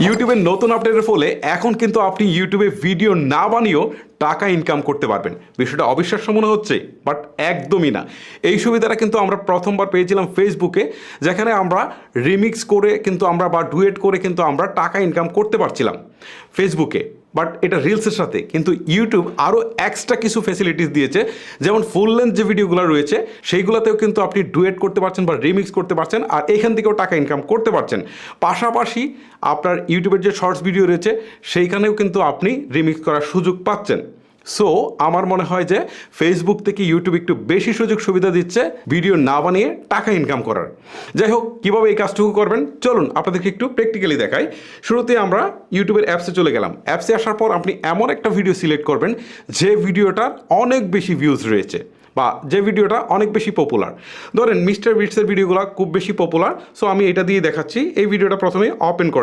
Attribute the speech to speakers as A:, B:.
A: ইউটিউবের নতুন আপডেটের ফলে এখন কিন্তু আপনি ইউটিউবে ভিডিও না বানিয়েও টাকা ইনকাম করতে পারবেন। বিষয়টা অবিশ্বাস্য মনে হচ্ছে, বাট একদমই না। এই সুবিধাটা কিন্তু আমরা প্রথমবার পেয়েছিলাম ফেসবুকে, যেখানে আমরা রিমিক্স করে কিন্তু আমরা বা ডুয়েট করে কিন্তু আমরা টাকা ইনকাম করতে পারছিলাম ফেসবুকে। বাট এটা রিলসের সাথে কিন্তু ইউটিউব আরও এক্সট্রা কিছু ফ্যাসিলিটিস দিয়েছে, যেমন ফুল লেন্থ যে ভিডিওগুলো রয়েছে সেইগুলোতেও কিন্তু আপনি ডুয়েট করতে পারছেন বা রিমিক্স করতে পারছেন, আর এখান থেকেও টাকা ইনকাম করতে পারছেন। পাশাপাশি আপনার ইউটিউবের যে শর্টস ভিডিও রয়েছে সেইখানেও কিন্তু আপনি রিমিক্স করার সুযোগ পাচ্ছেন। সো আমার মনে হয় যে ফেসবুক থেকে ইউটিউব একটু বেশি সুযোগ সুবিধা দিচ্ছে ভিডিও না বানিয়ে টাকা ইনকাম করার। যাই হোক, কীভাবে এই কাজটুকু করবেন চলুন আপনাদেরকে একটু প্র্যাকটিক্যালি দেখাই। শুরুতে আমরা ইউটিউবের অ্যাপসে চলে গেলাম। অ্যাপসে আসার পর আপনি এমন একটা ভিডিও সিলেক্ট করবেন যে ভিডিওটার অনেক বেশি ভিউজ রয়েছে বা যে ভিডিওটা অনেক বেশি পপুলার। ধরেন মিস্টার বিটসের ভিডিওগুলো খুব বেশি পপুলার, সো আমি এটা দিয়ে দেখাচ্ছি। এই ভিডিওটা প্রথমে ওপেন করলাম।